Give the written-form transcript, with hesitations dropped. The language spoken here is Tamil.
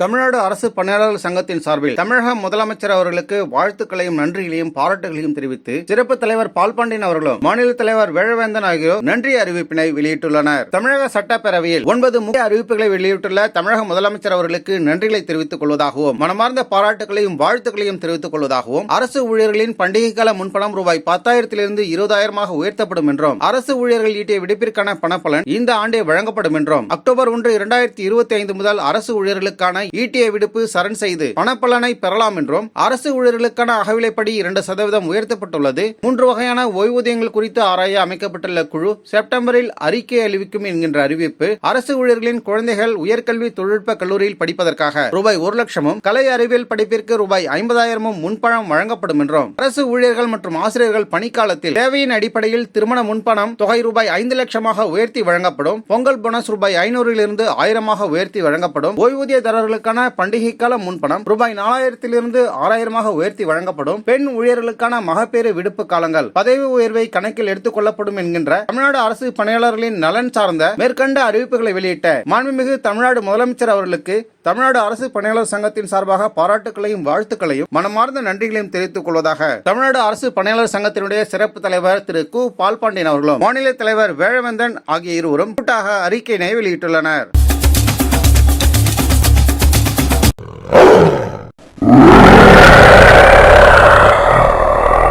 தமிழ்நாடு அரசு பணியாளர்கள் சங்கத்தின் சார்பில் தமிழக முதலமைச்சர் அவர்களுக்கு வாழ்த்துக்களையும் நன்றிகளையும் பாராட்டுகளையும் தெரிவித்து சிறப்பு தலைவர் பால்பாண்டியன் அவர்களும் மாநில தலைவர் வேழவேந்தன் ஆகியோர் நன்றி அறிவிப்பினை வெளியிட்டுள்ளனர். தமிழக சட்டப்பேரவையில் 9 முக்கிய அறிவிப்புகளை வெளியிட்டுள்ள தமிழக முதலமைச்சர் அவர்களுக்கு நன்றிகளை தெரிவித்துக் கொள்வதாகவும் மனமார்ந்த பாராட்டுகளையும் வாழ்த்துக்களையும் தெரிவித்துக் கொள்வதாகவும் அரசு ஊழியர்களின் பண்டிகை கால முன்பணம் ரூபாய் 10,000 உயர்த்தப்படும் உயர்த்தப்படும் என்றும் அரசு ஊழியர்கள் ஈட்டிய விடுப்பிற்கான பணப்பலன் இந்த ஆண்டே வழங்கப்படும் என்றும் அக்டோபர் 1, 2025 முதல் அரசு ஊழியர்களுக்கான ஈட்டிய விடுப்பு சரண் செய்து பணப்பலனை பெறலாம் என்றும் அரசு ஊழியர்களுக்கான அகவிலைப்படி 2% உயர்த்தப்பட்டுள்ளது. 3 வகையான ஓய்வூதியங்கள் குறித்து ஆராய அமைக்கப்பட்டுள்ள குழு செப்டம்பரில் அறிக்கை அளிக்கும் என்கின்ற அறிவிப்பு. அரசு ஊழியர்களின் குழந்தைகள் உயர்கல்வி தொழில்நுட்ப கல்லூரியில் படிப்பதற்காக ரூபாய் 1,00,000 கலை அறிவியல் படிப்பிற்கு ரூபாய் 50,000 முன்பணம் வழங்கப்படும் என்றும் அரசு ஊழியர்கள் மற்றும் ஆசிரியர்கள் பணிக்காலத்தில் தேவையின் அடிப்படையில் திருமண முன்பணம் தொகை ரூபாய் 5 லட்சமாக உயர்த்தி வழங்கப்படும். பொங்கல் போனஸ் ரூபாய் 500 1000 உயர்த்தி வழங்கப்படும். ஓய்வூதியதாரர்களுக்கான பண்டிகை கால முன்பணம் ரூபாய் 4,000 6,000 உயர்த்தி வழங்கப்படும். பெண் ஊழியர்களுக்கான மகப்பேறு விடுப்பு காலங்கள் பதவி உயர்வை கணக்கில் எடுத்துக் கொள்ளப்படும் என்கின்ற தமிழ்நாடு அரசு பணியாளர்களின் நலன் சார்ந்த மேற்கண்ட அறிவிப்புகளை வெளியிட்ட மாண்புமிகு தமிழ்நாடு முதலமைச்சர் அவர்களுக்கு தமிழ்நாடு அரசு பணியாளர் சங்கத்தின் சார்பாக பாராட்டுகளையும் வாழ்த்துக்களையும் மனமார்ந்த நன்றிகளையும் தெரிவித்துக் கொள்வதாக தமிழ்நாடு அரசு பணியாளர் சங்கத்தினுடைய சிறப்பு தலைவர் திரு கு பால்பாண்டியன் அவர்களும் மாநில தலைவர் வேழவேந்தன் ஆகிய இருவரும் கூட்டாக அறிக்கையினை வெளியிட்டுள்ளனர்.